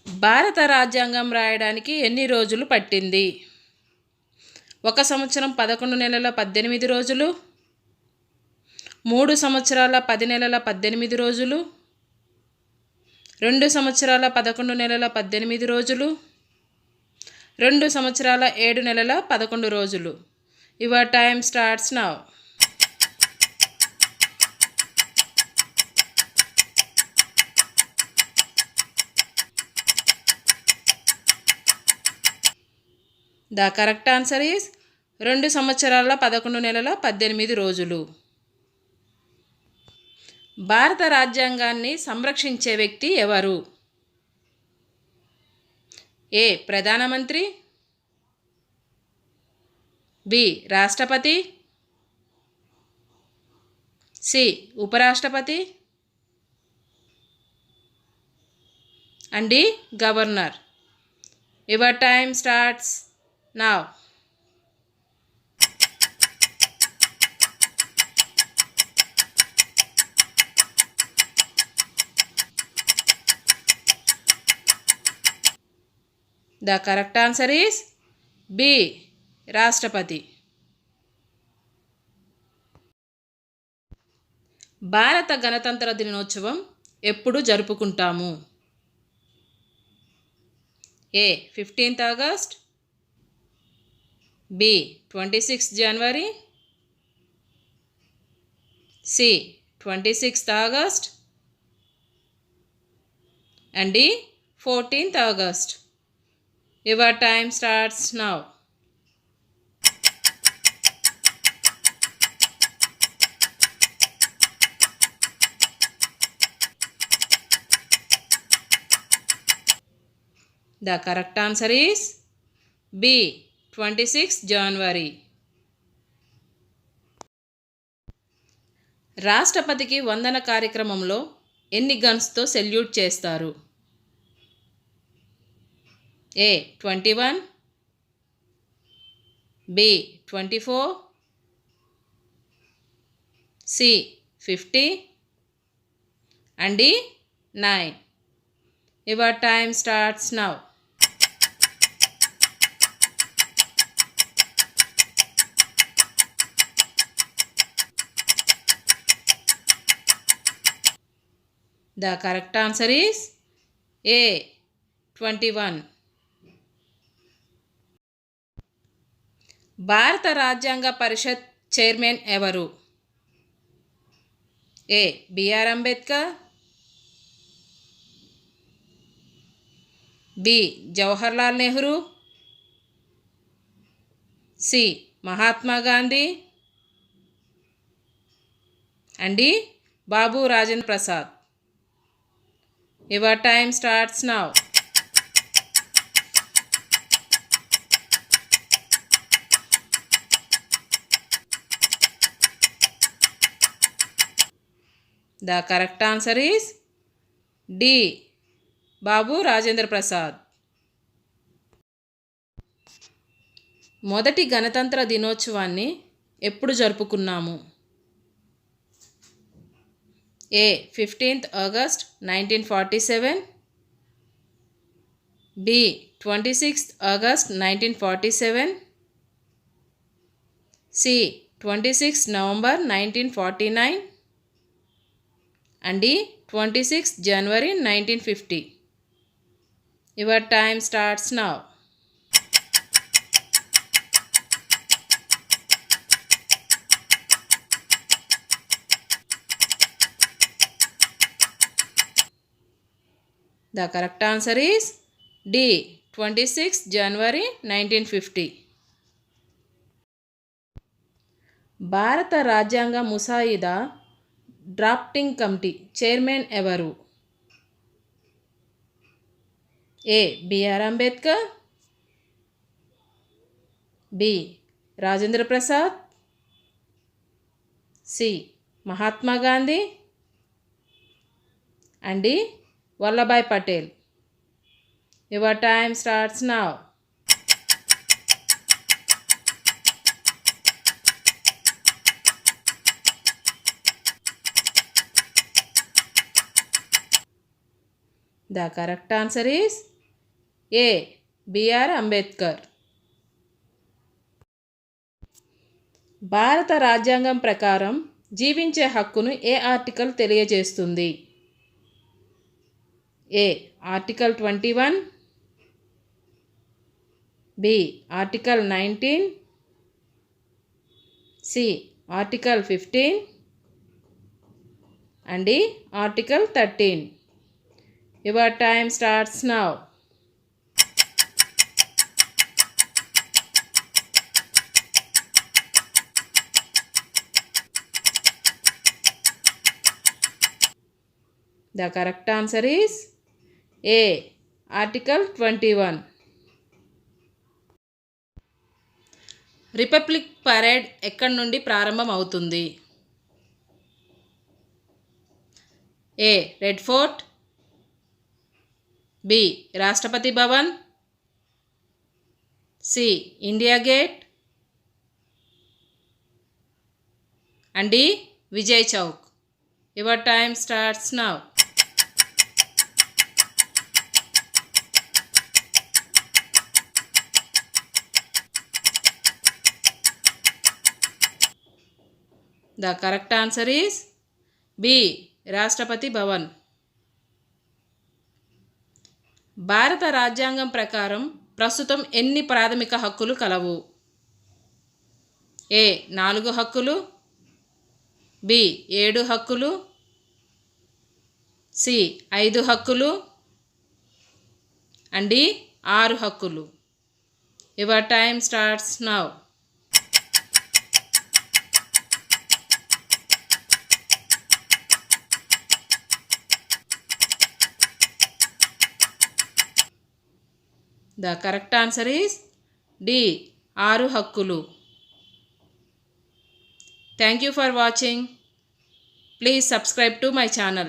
భారత రాజ్యాంగం రాయడానికి ఎన్ని రోజులు పట్టింది? 1 సంవత్సరం 11 నెలల 18 రోజులు, 3 సంవత్సరాల 10 నెలల 18 రోజులు, 2 సంవత్సరాల 11 నెలల 18 రోజులు, 2 సంవత్సరాల 7 నెలల 11 రోజులు. Your time starts now. The correct answer is 2 సంవత్సరాల 11 నెలల 18 రోజులు. భారత రాజ్యాంగాన్ని సంరక్షించే వ్యక్తి ఎవరు? ఏ. ప్రధానమంత్రి, బి. రాష్ట్రపతి, సి. ఉపరాష్ట్రపతి and D. Governor. Your time starts now. The correct answer is B. రాష్ట్రపతి. భారత గణతంత్ర దినోత్సవం ఎప్పుడు జరుపుకుంటాము? A. 15th August, B. 26th January, C. 26th August and D. 14th August. Your time starts now. The correct answer is B. 26th January. రాష్ట్రపతికి వందన కార్యక్రమంలో ఎన్ని గన్స్తో సెల్యూట్ చేస్తారు? A. 21, B. 24, C. 50 and D. 9. Your time starts now. The correct answer is a. 21. భారత రాజ్యాంగ పరిషత్ chairman ఎవరు? A. BR Ambedkar, B. Jawaharlal Nehru, C. Mahatma Gandhi and D. Babu Rajendra Prasad. Your time starts now. The correct answer is D. Babu Rajendra Prasad. మొదటి గణతంత్ర దినోత్సవాన్ని ఎప్పుడు జరుపుకున్నాము? A. 15th August 1947, B. 26th August 1947, C. 26th November 1949 and D. 26th January 1950. Your time starts now. The correct answer is D. 26th January 1950. భారత రాజ్యాంగ ముసాయిదా drafting committee chairman ఎవరు? A. BR Ambedkar, B. Rajendra Prasad, C. Mahatma Gandhi and D. Vallabhbhai Patel. Your time starts now. The correct answer is A. BR Ambedkar. భారత రాజ్యాంగం ప్రకారం జీవించే హక్కును ఏ ఆర్టికల్ తెలియజేస్తుంది? A. Article 21, B. Article 19, C. Article 15 and D. Article 13. Your time starts now. The correct answer is A. Article 21. Republic parade ఎక్కడి నుండి ప్రారంభం అవుతుంది? A. Red fort, B. Rashtrapati Bhavan, C. India gate and D. Vijay Chowk. Your time starts now. The correct answer is B. Rashtrapati Bhavan. భారత రాజ్యాంగం ప్రకారం ప్రస్తుతం ఎన్ని ప్రాథమిక హక్కులు కలవు? ఏ. 4 హక్కులు, బి. 7 హక్కులు, సి. 5 హక్కులు అండ్ డి. 6 హక్కులు. Your time starts now. The correct answer is D. 6 హక్కులు. Thank you for watching. Please subscribe to my channel.